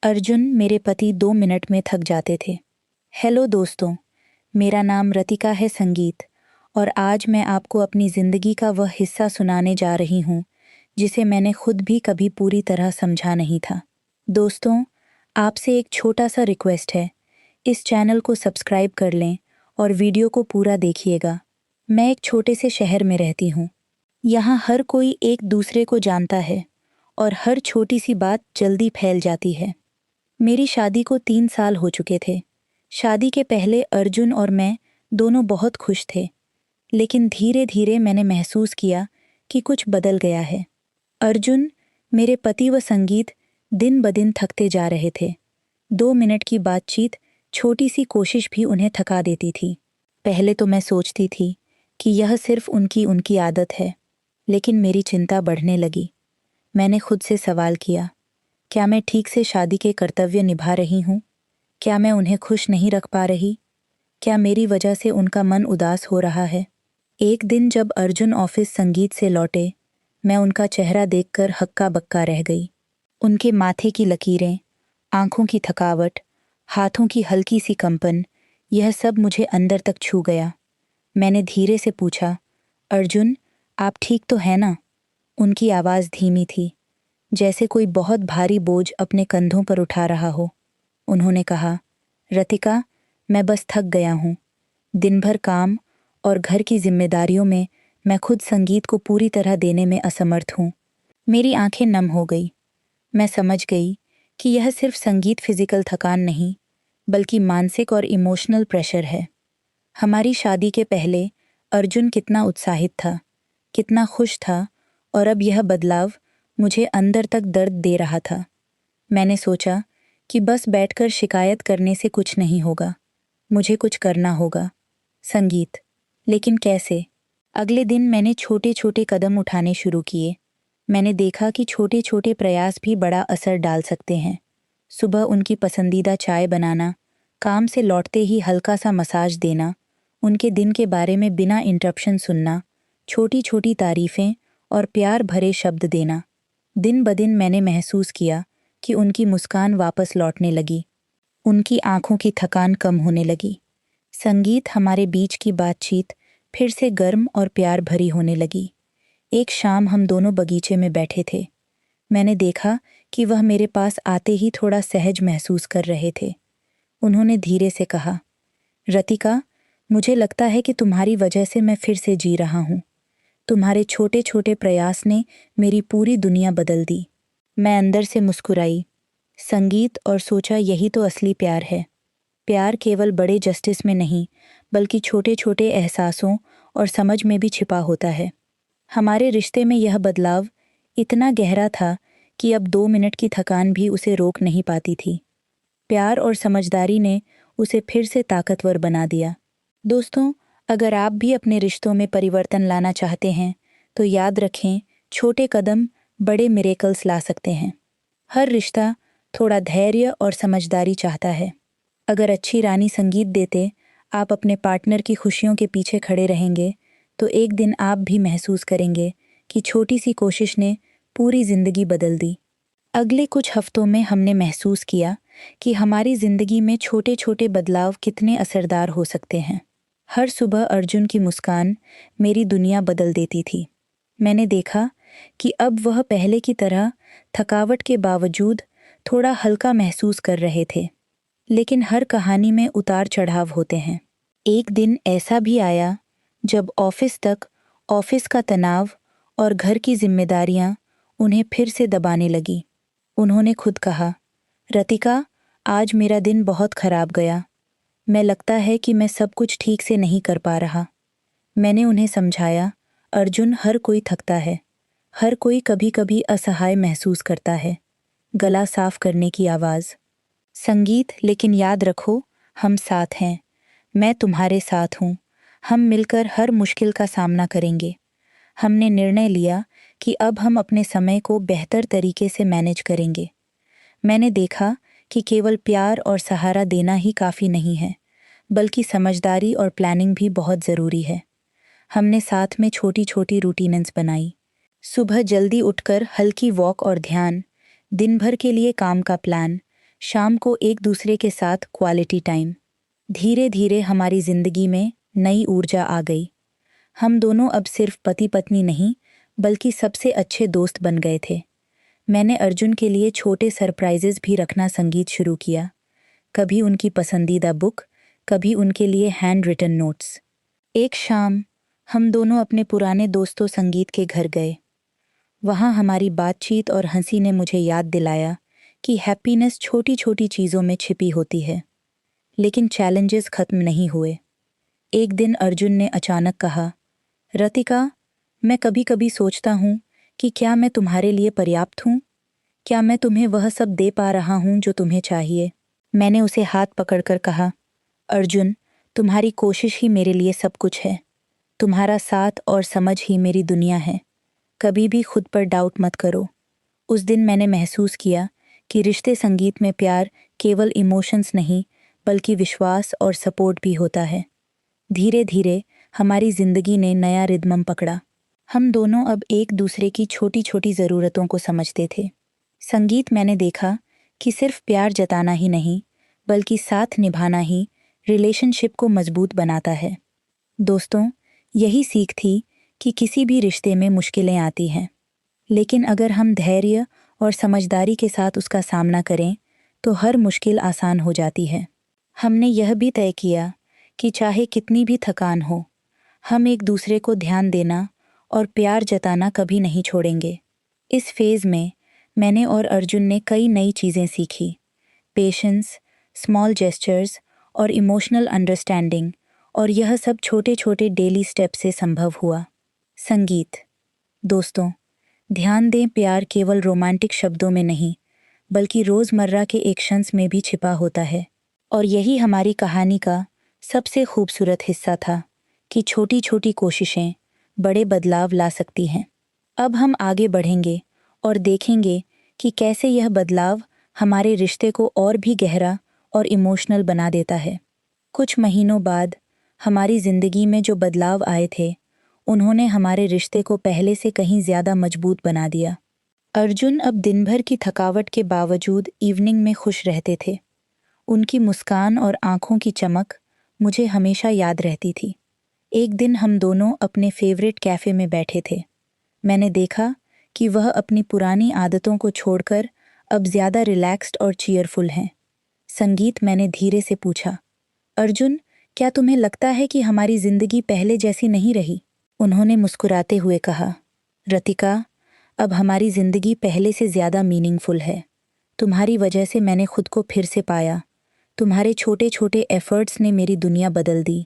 अर्जुन मेरे पति 2 मिनट में थक जाते थे। हेलो दोस्तों, मेरा नाम रतिका है संगीत, और आज मैं आपको अपनी ज़िंदगी का वह हिस्सा सुनाने जा रही हूँ जिसे मैंने खुद भी कभी पूरी तरह समझा नहीं था। दोस्तों, आपसे एक छोटा सा रिक्वेस्ट है, इस चैनल को सब्सक्राइब कर लें और वीडियो को पूरा देखिएगा। मैं एक छोटे से शहर में रहती हूँ। यहाँ हर कोई एक दूसरे को जानता है और हर छोटी सी बात जल्दी फैल जाती है। मेरी शादी को 3 साल हो चुके थे। शादी के पहले अर्जुन और मैं दोनों बहुत खुश थे, लेकिन धीरे धीरे मैंने महसूस किया कि कुछ बदल गया है। अर्जुन, मेरे पति व संगीत दिन ब दिन थकते जा रहे थे। 2 मिनट की बातचीत, छोटी सी कोशिश भी उन्हें थका देती थी। पहले तो मैं सोचती थी कि यह सिर्फ उनकी आदत है, लेकिन मेरी चिंता बढ़ने लगी। मैंने खुद से सवाल किया, क्या मैं ठीक से शादी के कर्तव्य निभा रही हूँ? क्या मैं उन्हें खुश नहीं रख पा रही? क्या मेरी वजह से उनका मन उदास हो रहा है? एक दिन जब अर्जुन ऑफिस संगीत से लौटे, मैं उनका चेहरा देखकर हक्का बक्का रह गई। उनके माथे की लकीरें, आंखों की थकावट, हाथों की हल्की सी कंपन, यह सब मुझे अंदर तक छू गया। मैंने धीरे से पूछा, अर्जुन, आप ठीक तो हैं ना? उनकी आवाज़ धीमी थी, जैसे कोई बहुत भारी बोझ अपने कंधों पर उठा रहा हो। उन्होंने कहा, रतिका, मैं बस थक गया हूँ। दिन भर काम और घर की जिम्मेदारियों में मैं खुद संगीत को पूरी तरह देने में असमर्थ हूँ। मेरी आंखें नम हो गई। मैं समझ गई कि यह सिर्फ संगीत फिजिकल थकान नहीं, बल्कि मानसिक और इमोशनल प्रेशर है। हमारी शादी के पहले अर्जुन कितना उत्साहित था, कितना खुश था, और अब यह बदलाव मुझे अंदर तक दर्द दे रहा था। मैंने सोचा कि बस बैठकर शिकायत करने से कुछ नहीं होगा, मुझे कुछ करना होगा। संगीत, लेकिन कैसे? अगले दिन मैंने छोटे छोटे कदम उठाने शुरू किए। मैंने देखा कि छोटे छोटे प्रयास भी बड़ा असर डाल सकते हैं। सुबह उनकी पसंदीदा चाय बनाना, काम से लौटते ही हल्का सा मसाज देना, उनके दिन के बारे में बिना इंटरप्शन सुनना, छोटी छोटी तारीफें और प्यार भरे शब्द देना। दिन ब दिन मैंने महसूस किया कि उनकी मुस्कान वापस लौटने लगी, उनकी आंखों की थकान कम होने लगी। संगीत, हमारे बीच की बातचीत फिर से गर्म और प्यार भरी होने लगी। एक शाम हम दोनों बगीचे में बैठे थे। मैंने देखा कि वह मेरे पास आते ही थोड़ा सहज महसूस कर रहे थे। उन्होंने धीरे से कहा, रतिका, मुझे लगता है कि तुम्हारी वजह से मैं फिर से जी रहा हूँ। तुम्हारे छोटे छोटे प्रयास ने मेरी पूरी दुनिया बदल दी। मैं अंदर से मुस्कुराई, संगीत, और सोचा यही तो असली प्यार है। प्यार केवल बड़े जस्टिस में नहीं, बल्कि छोटे छोटे एहसासों और समझ में भी छिपा होता है। हमारे रिश्ते में यह बदलाव इतना गहरा था कि अब 2 मिनट की थकान भी उसे रोक नहीं पाती थी। प्यार और समझदारी ने उसे फिर से ताकतवर बना दिया। दोस्तों, अगर आप भी अपने रिश्तों में परिवर्तन लाना चाहते हैं, तो याद रखें, छोटे कदम बड़े मिरेकल्स ला सकते हैं। हर रिश्ता थोड़ा धैर्य और समझदारी चाहता है। अगर अच्छी रानी संगीत देते आप अपने पार्टनर की खुशियों के पीछे खड़े रहेंगे, तो एक दिन आप भी महसूस करेंगे कि छोटी सी कोशिश ने पूरी जिंदगी बदल दी। अगले कुछ हफ्तों में हमने महसूस किया कि हमारी जिंदगी में छोटे छोटे बदलाव कितने असरदार हो सकते हैं। हर सुबह अर्जुन की मुस्कान मेरी दुनिया बदल देती थी। मैंने देखा कि अब वह पहले की तरह थकावट के बावजूद थोड़ा हल्का महसूस कर रहे थे। लेकिन हर कहानी में उतार चढ़ाव होते हैं। एक दिन ऐसा भी आया जब ऑफिस का तनाव और घर की जिम्मेदारियां उन्हें फिर से दबाने लगी। उन्होंने खुद कहा, रतिका, आज मेरा दिन बहुत खराब गया। मैं लगता है कि मैं सब कुछ ठीक से नहीं कर पा रहा। मैंने उन्हें समझाया, अर्जुन, हर कोई थकता है। हर कोई कभी कभी असहाय महसूस करता है। गला साफ करने की आवाज़। संगीत, लेकिन याद रखो, हम साथ हैं। मैं तुम्हारे साथ हूँ। हम मिलकर हर मुश्किल का सामना करेंगे। हमने निर्णय लिया कि अब हम अपने समय को बेहतर तरीके से मैनेज करेंगे। मैंने देखा कि केवल प्यार और सहारा देना ही काफ़ी नहीं है, बल्कि समझदारी और प्लानिंग भी बहुत ज़रूरी है। हमने साथ में छोटी छोटी रूटीन्स बनाई। सुबह जल्दी उठकर हल्की वॉक और ध्यान, दिन भर के लिए काम का प्लान, शाम को एक दूसरे के साथ क्वालिटी टाइम। धीरे धीरे हमारी जिंदगी में नई ऊर्जा आ गई। हम दोनों अब सिर्फ पति पत्नी नहीं, बल्कि सबसे अच्छे दोस्त बन गए थे। मैंने अर्जुन के लिए छोटे सरप्राइजेस भी रखना संगीत शुरू किया। कभी उनकी पसंदीदा बुक, कभी उनके लिए हैंड रिटन नोट्स। एक शाम हम दोनों अपने पुराने दोस्तों संगीत के घर गए। वहाँ हमारी बातचीत और हंसी ने मुझे याद दिलाया कि हैप्पीनेस छोटी छोटी चीज़ों में छिपी होती है। लेकिन चैलेंजेस खत्म नहीं हुए। एक दिन अर्जुन ने अचानक कहा, रतिका, मैं कभी कभी सोचता हूँ कि क्या मैं तुम्हारे लिए पर्याप्त हूँ? क्या मैं तुम्हें वह सब दे पा रहा हूँ जो तुम्हें चाहिए? मैंने उसे हाथ पकड़कर कहा, अर्जुन, तुम्हारी कोशिश ही मेरे लिए सब कुछ है। तुम्हारा साथ और समझ ही मेरी दुनिया है। कभी भी खुद पर डाउट मत करो। उस दिन मैंने महसूस किया कि रिश्ते संगीत में प्यार केवल इमोशंस नहीं, बल्कि विश्वास और सपोर्ट भी होता है। धीरे धीरे हमारी जिंदगी ने नया रिदम पकड़ा। हम दोनों अब एक दूसरे की छोटी छोटी ज़रूरतों को समझते थे। संगीत मैंने देखा कि सिर्फ प्यार जताना ही नहीं, बल्कि साथ निभाना ही रिलेशनशिप को मजबूत बनाता है। दोस्तों, यही सीख थी कि किसी भी रिश्ते में मुश्किलें आती हैं, लेकिन अगर हम धैर्य और समझदारी के साथ उसका सामना करें तो हर मुश्किल आसान हो जाती है। हमने यह भी तय किया कि चाहे कितनी भी थकान हो, हम एक दूसरे को ध्यान देना और प्यार जताना कभी नहीं छोड़ेंगे। इस फेज़ में मैंने और अर्जुन ने कई नई चीज़ें सीखी। पेशेंस, स्मॉल जेस्चर्स और इमोशनल अंडरस्टैंडिंग, और यह सब छोटे छोटे डेली स्टेप से संभव हुआ। संगीत। दोस्तों, ध्यान दें, प्यार केवल रोमांटिक शब्दों में नहीं, बल्कि रोज़मर्रा के एक्शंस में भी छिपा होता है। और यही हमारी कहानी का सबसे खूबसूरत हिस्सा था कि छोटी छोटी कोशिशें बड़े बदलाव ला सकती हैं। अब हम आगे बढ़ेंगे और देखेंगे कि कैसे यह बदलाव हमारे रिश्ते को और भी गहरा और इमोशनल बना देता है। कुछ महीनों बाद हमारी ज़िंदगी में जो बदलाव आए थे, उन्होंने हमारे रिश्ते को पहले से कहीं ज़्यादा मजबूत बना दिया। अर्जुन अब दिन भर की थकावट के बावजूद इवनिंग में खुश रहते थे। उनकी मुस्कान और आंखों की चमक मुझे हमेशा याद रहती थी। एक दिन हम दोनों अपने फेवरेट कैफ़े में बैठे थे। मैंने देखा कि वह अपनी पुरानी आदतों को छोड़कर अब ज़्यादा रिलैक्स्ड और चीयरफुल हैं। संगीत, मैंने धीरे से पूछा, अर्जुन, क्या तुम्हें लगता है कि हमारी ज़िंदगी पहले जैसी नहीं रही? उन्होंने मुस्कुराते हुए कहा, रतिका, अब हमारी ज़िंदगी पहले से ज़्यादा मीनिंगफुल है। तुम्हारी वजह से मैंने खुद को फिर से पाया। तुम्हारे छोटे छोटे एफर्ट्स ने मेरी दुनिया बदल दी।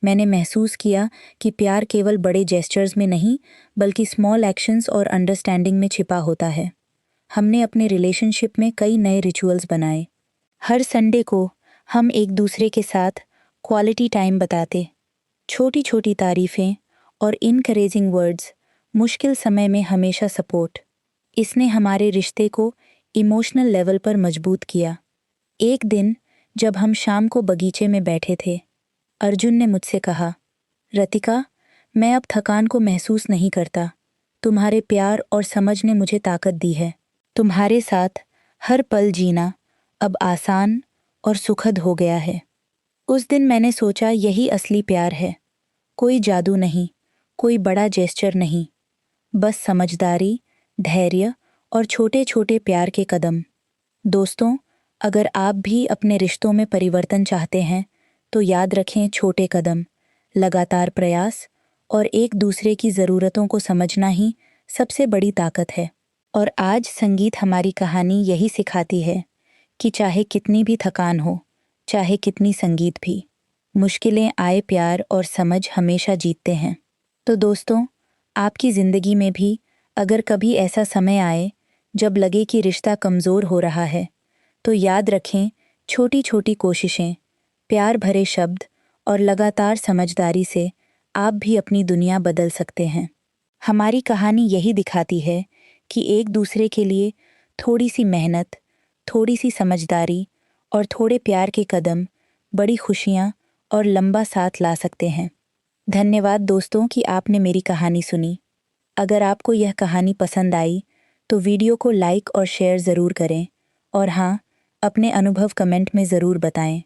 मैंने महसूस किया कि प्यार केवल बड़े जेस्चर्स में नहीं, बल्कि स्मॉल एक्शंस और अंडरस्टैंडिंग में छिपा होता है। हमने अपने रिलेशनशिप में कई नए रिचुअल्स बनाए। हर संडे को हम एक दूसरे के साथ क्वालिटी टाइम बताते। छोटी छोटी तारीफ़ें और इनकरेजिंग वर्ड्स, मुश्किल समय में हमेशा सपोर्ट। इसने हमारे रिश्ते को इमोशनल लेवल पर मजबूत किया। एक दिन जब हम शाम को बगीचे में बैठे थे, अर्जुन ने मुझसे कहा, रतिका, मैं अब थकान को महसूस नहीं करता। तुम्हारे प्यार और समझ ने मुझे ताकत दी है। तुम्हारे साथ हर पल जीना अब आसान और सुखद हो गया है। उस दिन मैंने सोचा, यही असली प्यार है। कोई जादू नहीं, कोई बड़ा जेस्चर नहीं, बस समझदारी, धैर्य और छोटे छोटे प्यार के कदम। दोस्तों, अगर आप भी अपने रिश्तों में परिवर्तन चाहते हैं, तो याद रखें, छोटे कदम, लगातार प्रयास और एक दूसरे की ज़रूरतों को समझना ही सबसे बड़ी ताकत है। और आज संगीत हमारी कहानी यही सिखाती है कि चाहे कितनी भी थकान हो, चाहे कितनी संगीत भी, मुश्किलें आए, प्यार और समझ हमेशा जीतते हैं। तो दोस्तों, आपकी ज़िंदगी में भी अगर कभी ऐसा समय आए जब लगे कि रिश्ता कमज़ोर हो रहा है, तो याद रखें, छोटी छोटी कोशिशें, प्यार भरे शब्द और लगातार समझदारी से आप भी अपनी दुनिया बदल सकते हैं। हमारी कहानी यही दिखाती है कि एक दूसरे के लिए थोड़ी सी मेहनत, थोड़ी सी समझदारी और थोड़े प्यार के कदम बड़ी खुशियाँ और लंबा साथ ला सकते हैं। धन्यवाद दोस्तों कि आपने मेरी कहानी सुनी। अगर आपको यह कहानी पसंद आई तो वीडियो को लाइक और शेयर ज़रूर करें। और हाँ, अपने अनुभव कमेंट में ज़रूर बताएं।